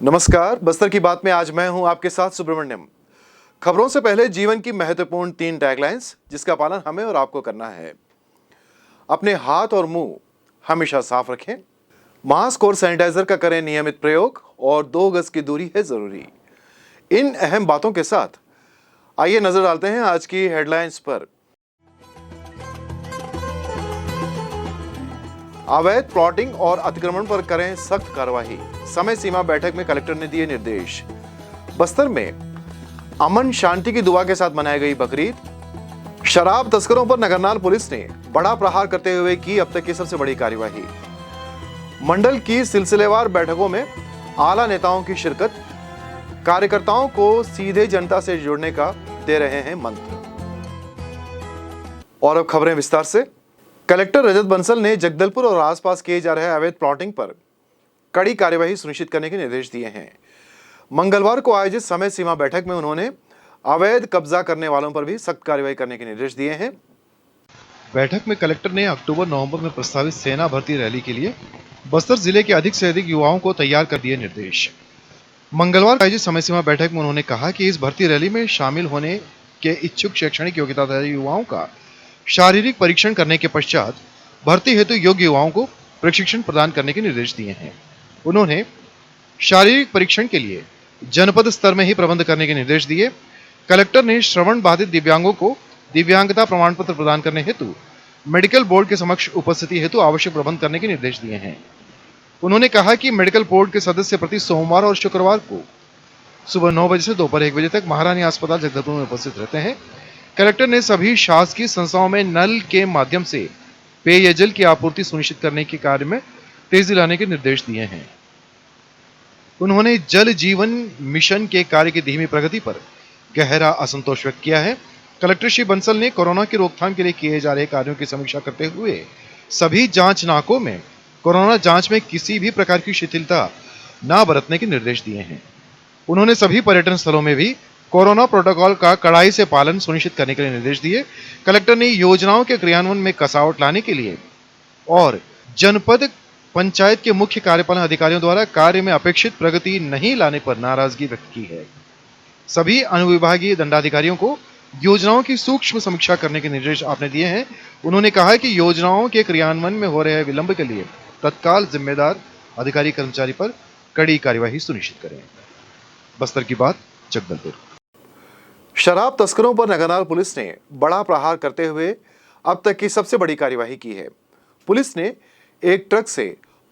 नमस्कार, बस्तर की बात में आज मैं हूं आपके साथ सुब्रमण्यम। खबरों से पहले जीवन की महत्वपूर्ण 3 टैगलाइंस जिसका पालन हमें और आपको करना है। अपने हाथ और मुंह हमेशा साफ रखें, मास्क और सैनिटाइजर का करें नियमित प्रयोग और 2 गज की दूरी है जरूरी। इन अहम बातों के साथ आइए नजर डालते हैं आज की हेडलाइंस पर। अवैध प्लॉटिंग और अतिक्रमण पर करें सख्त कार्रवाई, समय सीमा बैठक में कलेक्टर ने दिए निर्देश। बस्तर में अमन शांति की दुआ के साथ मनाई गई बकरीद। शराब तस्करों पर नगरनार पुलिस ने बड़ा प्रहार करते हुए की अब तक की सबसे बड़ी कार्यवाही। मंडल की सिलसिलेवार बैठकों में आला नेताओं की शिरकत, कार्यकर्ताओं को सीधे जनता से जुड़ने का दे रहे हैं मंत्र। और अब खबरें विस्तार से। कलेक्टर रजत बंसल ने जगदलपुर और आसपास किए जा रहे अवैध प्लॉटिंग पर कड़ी कार्यवाही सुनिश्चित करने के निर्देश दिए हैं। मंगलवार को आयोजित समय सीमा बैठक में उन्होंने अवैध कब्जा करने वालों पर भी सख्त कार्रवाई करने के निर्देश दिए हैं। बैठक में कलेक्टर ने अक्टूबर-नवंबर में प्रस्तावित सेना भर्ती रैली के लिए बस्तर जिले के अधिक से अधिक युवाओं को तैयार कर दिए निर्देश। मंगलवार आयोजित समय सीमा बैठक में उन्होंने कहा कि इस भर्ती रैली में शामिल होने के इच्छुक शैक्षणिक योग्यताधारी युवाओं का शारीरिक परीक्षण करने के पश्चात भर्ती हेतु योग्य युवाओं को प्रशिक्षण प्रदान करने के निर्देश दिए हैं। उन्होंने शारीरिक परीक्षण के लिए जनपद स्तर में ही प्रबंध करने के निर्देश दिए। कलेक्टर ने श्रवण बाधित दिव्यांगों को दिव्यांगता प्रमाण पत्र प्रदान करने हेतु मेडिकल बोर्ड के समक्ष उपस्थिति हेतु आवश्यक प्रबंध करने के निर्देश दिए हैं। उन्होंने कहा कि मेडिकल बोर्ड के सदस्य प्रति सोमवार और शुक्रवार को सुबह 9 बजे से दोपहर 1 बजे तक महारानी अस्पताल जगदलपुर में उपस्थित रहते हैं। कलेक्टर ने सभी शासकीय संस्थाओं में नल के माध्यम से पेयजल की आपूर्ति सुनिश्चित करने के कार्य में तेजी लाने के निर्देश दिए हैं। उन्होंने जल जीवन मिशन के कार्य की धीमी प्रगति पर गहरा असंतोष व्यक्त किया है। कलेक्टर श्री बंसल ने कोरोना की रोकथाम के लिए किए जा रहे कार्यों की समीक्षा करते हुए सभी जांच नाकों में कोरोना जांच में किसी भी प्रकार की शिथिलता न बरतने के निर्देश दिए हैं। उन्होंने सभी पर्यटन स्थलों में भी कोरोना प्रोटोकॉल का कड़ाई से पालन सुनिश्चित करने के लिए निर्देश दिए। कलेक्टर ने योजनाओं के क्रियान्वयन में कसावट लाने के लिए और जनपद पंचायत के मुख्य कार्यपालन अधिकारियों द्वारा कार्य में अपेक्षित प्रगति नहीं लाने पर नाराजगी व्यक्त की है। सभी अनुविभागीय दंडाधिकारियों को योजनाओं की सूक्ष्म समीक्षा करने के निर्देश आपने दिए हैं। उन्होंने कहा कि योजनाओं के क्रियान्वयन में हो रहे विलंब के लिए तत्काल जिम्मेदार अधिकारी कर्मचारी पर कड़ी कार्यवाही सुनिश्चित करें। बस्तर की बात, जगदलपुर। शराब तस्करों पर नगरनार पुलिस ने बड़ा प्रहार करते हुए अब तक की सबसे बड़ी कार्यवाही की है। पुलिस ने एक ट्रक से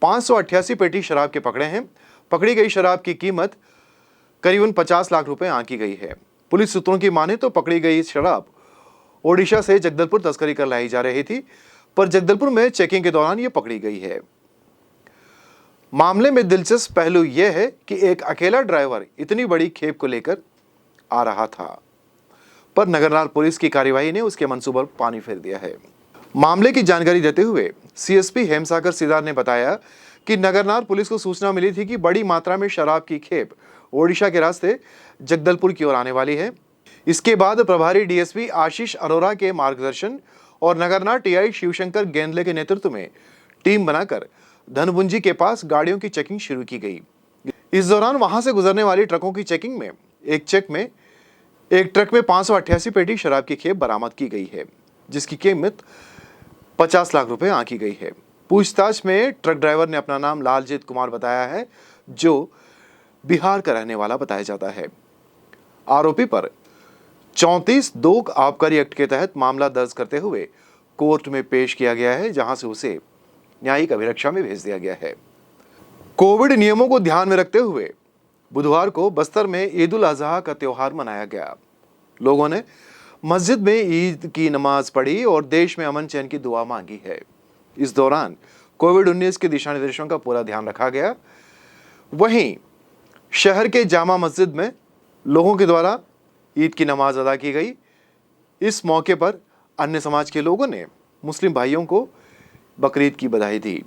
588 पेटी शराब के पकड़े हैं। पकड़ी गई शराब की कीमत करीबन 50 लाख रुपए आंकी गई है। पुलिस सूत्रों की माने तो पकड़ी गई शराब ओडिशा से जगदलपुर तस्करी कर लाई जा रही थी, पर जगदलपुर में चेकिंग के दौरान यह पकड़ी गई है। मामले में दिलचस्प पहलू यह है कि एक अकेला ड्राइवर इतनी बड़ी खेप को लेकर आ रहा था, पर नगरनार पुलिस की कार्यवाही ने उसके मंसूबे पर पानी फेर दिया है। मामले की जानकारी देते हुए सीएसपी हेमसागर सिदार ने बताया कि नगरनार पुलिस को सूचना मिली थी कि बड़ी मात्रा में शराब की खेप ओडिशा के रास्ते जगदलपुर की ओर आने वाली है। इसके बाद प्रभारी डीएसपी आशीष अरोरा के मार्गदर्शन और नगरनार टीआई शिवशंकर गेंदले के नेतृत्व में टीम बनाकर धनपुंजी के पास गाड़ियों की चेकिंग शुरू की गई। इस दौरान वहां से गुजरने वाली ट्रकों की चेकिंग में एक ट्रक में 588 पेटी शराब की खेप बरामद की गई है, जिसकी कीमत 50 लाख रुपए आंकी गई है। पूछताछ में ट्रक ड्राइवर ने अपना नाम लालजीत कुमार बताया है, जो बिहार का रहने वाला बताया जाता है। आरोपी पर 34(2) आबकारी एक्ट के तहत मामला दर्ज करते हुए कोर्ट में पेश किया गया है, जहां से उसे न्यायिक अभिरक्षा में भेज दिया गया है। कोविड नियमों को ध्यान में रखते हुए बुधवार को बस्तर में ईद उल अजहा का त्योहार मनाया गया। लोगों ने मस्जिद में ईद की नमाज पढ़ी और देश में अमन चैन की दुआ मांगी है। इस दौरान कोविड-19 के दिशा निर्देशों का पूरा ध्यान रखा गया। वहीं शहर के जामा मस्जिद में लोगों के द्वारा ईद की नमाज अदा की गई। इस मौके पर अन्य समाज के लोगों ने मुस्लिम भाइयों को बकरीद की बधाई दी।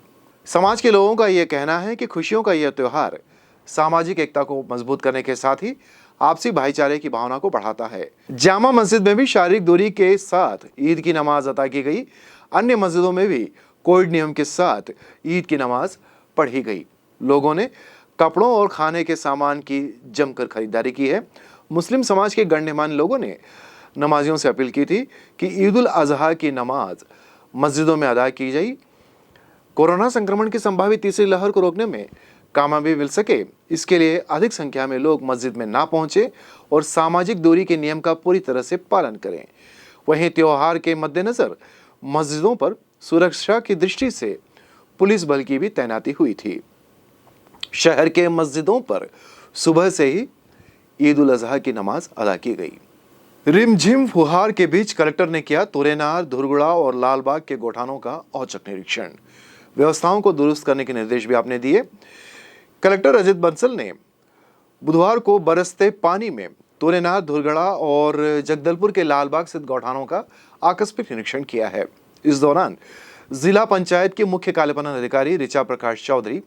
समाज के लोगों का यह कहना है कि खुशियों का यह त्योहार सामाजिक एकता को मजबूत करने के साथ ही आपसी भाईचारे की भावना को बढ़ाता है। जामा मस्जिद में भी शारीरिक दूरी के साथ ईद की नमाज अदा की गई। अन्य मस्जिदों में भी कोविड नियम के साथ ईद की नमाज पढ़ी गई। लोगों ने कपड़ों और खाने के सामान की जमकर खरीदारी की है। मुस्लिम समाज के गण्यमान्य लोगों ने नमाजियों से अपील की थी कि ईद उल अजहा की नमाज मस्जिदों में अदा की जाए। कोरोना संक्रमण की संभावित तीसरी लहर को रोकने में कामयाबी मिल सके, इसके लिए अधिक संख्या में लोग मस्जिद में ना पहुंचे और सामाजिक दूरी के नियम का पूरी तरह से पालन करें। वहीं त्योहार के मद्देनजर मस्जिदों पर सुरक्षा की दृष्टि से पुलिस बल की भी तैनाती हुई थी। शहर के मस्जिदों पर सुबह से ही ईद उल अजहा की नमाज अदा की गई। रिमझिम फुहार के बीच कलेक्टर ने किया तोरेनार, धुरगुड़ा और लालबाग के गोठानों का औचक निरीक्षण। व्यवस्थाओं को दुरुस्त करने के निर्देश भी आपने दिए। कलेक्टर अजित बंसल ने बुधवार को बरसते पानी में तोरेनार, धुरगड़ा और जगदलपुर के लालबाग स्थित गौठानों का आकस्मिक निरीक्षण किया है। इस दौरान जिला पंचायत के मुख्य कार्यपालन अधिकारी ऋचा प्रकाश चौधरी,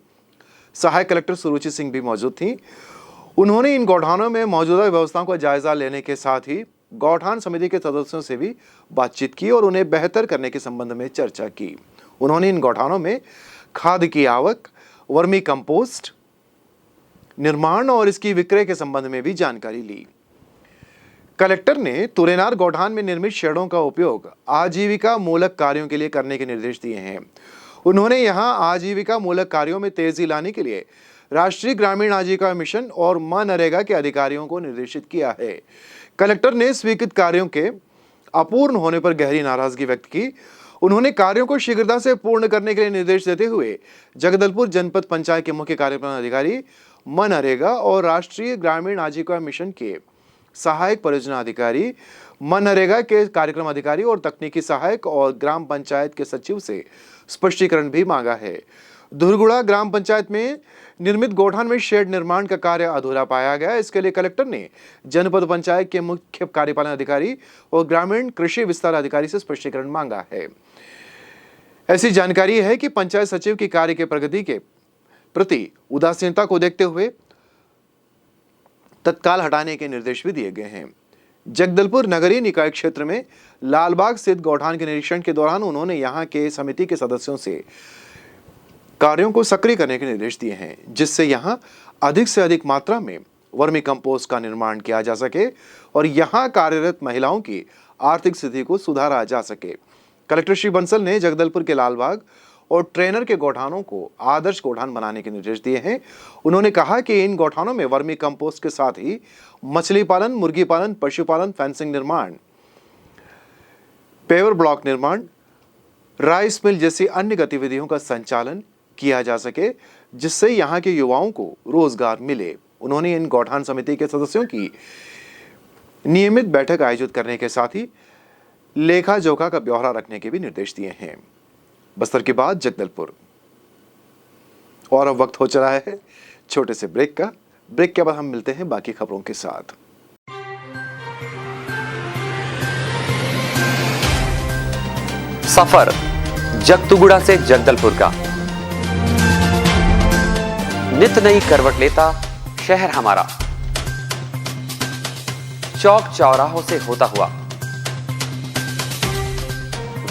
सहायक कलेक्टर सुरुचि सिंह भी मौजूद थी। उन्होंने इन गौठानों में मौजूदा व्यवस्थाओं का जायजा लेने के साथ ही गौठान समिति के सदस्यों से भी बातचीत की और उन्हें बेहतर करने के संबंध में चर्चा की। उन्होंने इन गौठानों में खाद की आवक, वर्मी कंपोस्ट निर्माण और इसकी विक्रय के संबंध में भी जानकारी ली। कलेक्टर ने तुरेनार गौठान में निर्मित शेडों का उपयोग आजीविका मूलक कार्यों के लिए करने के निर्देश दिए हैं। उन्होंने यहां आजीविका मूलक कार्यों में तेजी लाने के लिए राष्ट्रीय ग्रामीण आजीविका मिशन और मनरेगा के अधिकारियों को निर्देशित किया है। कलेक्टर ने स्वीकृत कार्यों के अपूर्ण होने पर गहरी नाराजगी व्यक्त की। उन्होंने कार्यों को शीघ्रता से पूर्ण करने के लिए निर्देश देते हुए जगदलपुर जनपद पंचायत के मुख्य कार्यपालन अधिकारी, मनरेगा और राष्ट्रीय ग्रामीण आजीविका मिशन के सहायक परियोजना अधिकारी, मनरेगा के कार्यक्रम अधिकारी और तकनीकी सहायक और ग्राम पंचायत के सचिव से स्पष्टीकरण भी मांगा है। धुरगुड़ा ग्राम पंचायत में निर्मित गौठान में शेड निर्माण का कार्य अधूरा पाया गया। इसके लिए कलेक्टर ने जनपद पंचायत के मुख्य कार्यपालन अधिकारी और ग्रामीण कृषि विस्तार अधिकारी से स्पष्टीकरण मांगा है। ऐसी जानकारी है कि पंचायत सचिव की कार्य के प्रगति के प्रति उदासीनता को देखते हुए तत्काल हटाने के निर्देश भी दिए गए हैं। जगदलपुर नगरीय निकाय क्षेत्र में लालबाग स्थित गौठान के निरीक्षण के दौरान उन्होंने यहां के समिति के सदस्यों से कार्यों को सक्रिय करने के निर्देश दिए हैं, जिससे यहां अधिक से अधिक मात्रा में वर्मी कंपोस्ट का निर्माण किया जा सके और यहां कार्यरत महिलाओं की आर्थिक स्थिति को सुधारा जा सके। कलेक्टर श्री बंसल ने जगदलपुर के लालबाग और ट्रेनर के गौठानों को आदर्श गौठान बनाने के निर्देश दिए हैं। उन्होंने कहा कि इन गौठानों में वर्मी कंपोस्ट के साथ ही मछली पालन, मुर्गी पालन, पशुपालन, फेंसिंग निर्माण, पेवर ब्लॉक निर्माण, राइस मिल जैसी अन्य गतिविधियों का संचालन किया जा सके, जिससे यहाँ के युवाओं को रोजगार मिले। उन्होंने इन गौठान समिति के सदस्यों की नियमित बैठक आयोजित करने के साथ ही लेखा जोखा का ब्यौरा रखने के भी निर्देश दिए हैं। बस्तर के बाद जगदलपुर। और अब वक्त हो चला है छोटे से ब्रेक का। ब्रेक के बाद हम मिलते हैं बाकी खबरों के साथ। सफर जगतुगुड़ा से जगदलपुर का नित नई करवट लेता शहर हमारा, चौक चौराहों से होता हुआ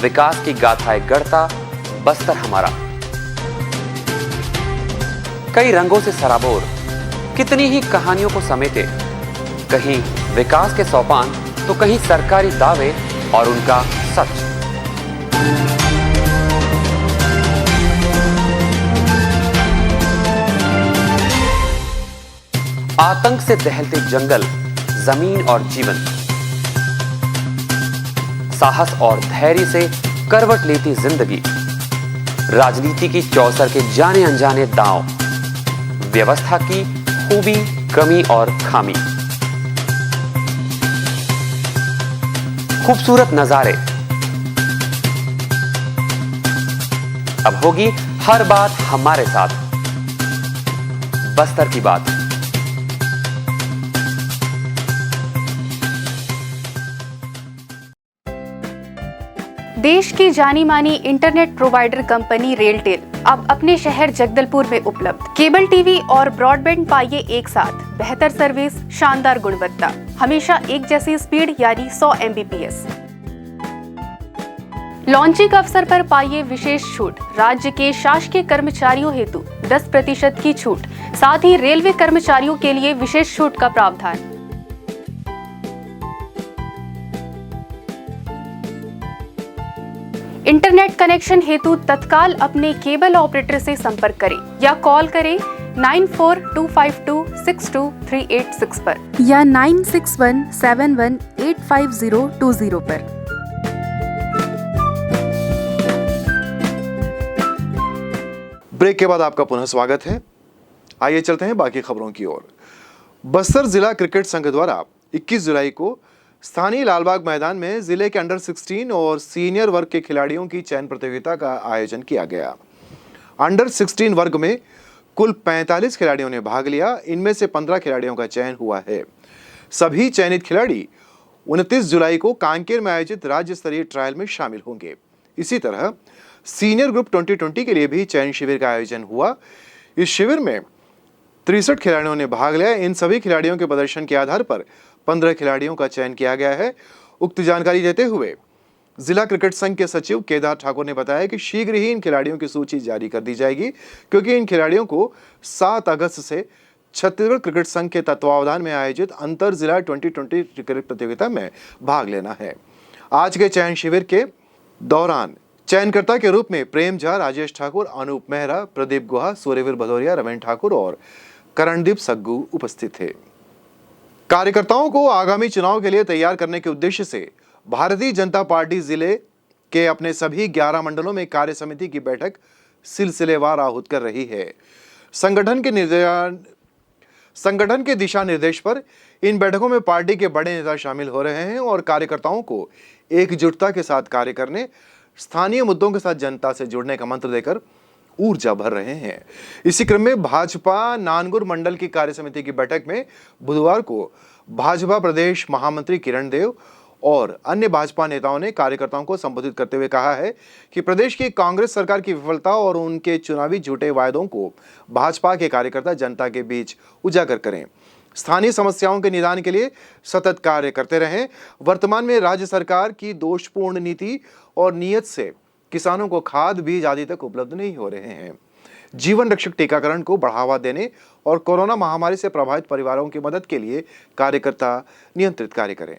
विकास की गाथाएं गढ़ता बस्तर हमारा। कई रंगों से सराबोर कितनी ही कहानियों को समेटे, कहीं विकास के सोपान तो कहीं सरकारी दावे और उनका सच। आतंक से दहलते जंगल, जमीन और जीवन, साहस और धैर्य से करवट लेती जिंदगी, राजनीति की चौसर के जाने अनजाने दांव, व्यवस्था की खूबी, कमी और खामी, खूबसूरत नजारे। अब होगी हर बात हमारे साथ, बस्तर की बात। देश की जानी मानी इंटरनेट प्रोवाइडर कंपनी रेलटेल अब अपने शहर जगदलपुर में उपलब्ध। केबल टीवी और ब्रॉडबैंड पाइए एक साथ, बेहतर सर्विस, शानदार गुणवत्ता, हमेशा एक जैसी स्पीड यानी 100 Mbps। लॉन्चिंग अवसर पर पाइए विशेष छूट। राज्य के शासकीय कर्मचारियों हेतु 10% की छूट, साथ ही रेलवे कर्मचारियों के लिए विशेष छूट का प्रावधान। इंटरनेट कनेक्शन हेतु तत्काल अपने केबल ऑपरेटर से संपर्क करें या कॉल करें 9425262386 पर या 9617185020 पर। ब्रेक के बाद आपका पुनः स्वागत है। आइए चलते हैं बाकी खबरों की ओर। बस्तर जिला क्रिकेट संघ द्वारा 21 जुलाई को स्थानीय लालबाग मैदान में जिले के अंडर 16 और सीनियर वर्ग के खिलाड़ियों की चयन प्रतियोगिता का आयोजन किया गया। अंडर 16 वर्ग में कुल 45 खिलाड़ियों ने भाग लिया। इनमें से 15 खिलाड़ियों का चयन हुआ है। सभी चयनित खिलाड़ी 29 जुलाई को कांकेर में आयोजित राज्य स्तरीय ट्रायल में शामिल होंगे। इसी तरह सीनियर ग्रुप 2020 के लिए भी चयन शिविर का आयोजन हुआ। इस शिविर में 63 खिलाड़ियों ने भाग लिया। इन सभी खिलाड़ियों के प्रदर्शन के आधार पर 15 खिलाड़ियों का चयन किया गया है। उक्त जानकारी देते हुए जिला क्रिकेट संघ के सचिव केदार ठाकुर ने बताया कि शीघ्र ही इन खिलाड़ियों की सूची जारी कर दी जाएगी, क्योंकि इन खिलाड़ियों को 7 अगस्त से छत्तीसगढ़ क्रिकेट संघ के तत्वावधान में आयोजित अंतर जिला 2020 क्रिकेट प्रतियोगिता में भाग लेना है। आज के चयन शिविर के दौरान चयनकर्ता के रूप में प्रेम झा, राजेश ठाकुर, अनूप मेहरा, प्रदीप गुहा, सूर्यवीर भदौरिया, रविंद्र ठाकुर और करणदीप सग्गू उपस्थित थे। कार्यकर्ताओं को आगामी चुनाव के लिए तैयार करने के उद्देश्य से भारतीय जनता पार्टी जिले के अपने सभी 11 मंडलों में कार्य समिति की बैठक सिलसिलेवार आहूत कर रही है। संगठन के दिशा निर्देश पर इन बैठकों में पार्टी के बड़े नेता शामिल हो रहे हैं और कार्यकर्ताओं को एकजुटता के साथ कार्य करने, स्थानीय मुद्दों के साथ जनता से जुड़ने का मंत्र देकर ऊर्जा भर रहे हैं। इसी क्रम में भाजपा नानगुर मंडल की कार्य समिति की बैठक में बुधवार को भाजपा प्रदेश महामंत्री किरण देव और अन्य भाजपा नेताओं ने कार्यकर्ताओं को संबोधित करते हुए कहा है कि प्रदेश की कांग्रेस सरकार की विफलता और उनके चुनावी झूठे वायदों को भाजपा के कार्यकर्ता जनता के बीच उजागर करें, स्थानीय समस्याओं के निदान के लिए सतत कार्य करते रहें। वर्तमान में राज्य सरकार की दोषपूर्ण नीति और नीयत से किसानों को खाद बीज आदि तक उपलब्ध नहीं हो रहे हैं। जीवन रक्षक टीकाकरण को बढ़ावा देने और कोरोना महामारी से प्रभावित परिवारों की मदद के लिए कार्यकर्ता नियंत्रित कार्य करें।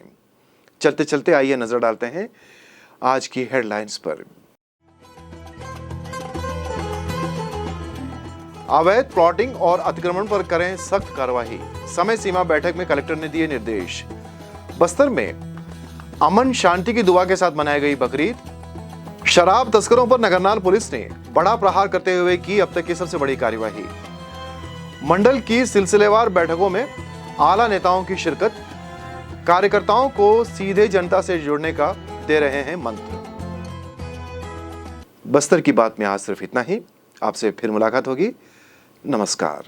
चलते चलते आइए नजर डालते हैं आज की हेडलाइंस पर। अवैध प्लॉटिंग और अतिक्रमण पर करें सख्त कार्रवाई, समय सीमा बैठक में कलेक्टर ने दिए निर्देश। बस्तर में अमन शांति की दुआ के साथ मनाई गई बकरीद। शराब तस्करों पर नगरनाल पुलिस ने बड़ा प्रहार करते हुए की अब तक की सबसे बड़ी कार्यवाही। मंडल की सिलसिलेवार बैठकों में आला नेताओं की शिरकत, कार्यकर्ताओं को सीधे जनता से जुड़ने का दे रहे हैं मंत्र। बस्तर की बात में आज सिर्फ इतना ही। आपसे फिर मुलाकात होगी। नमस्कार।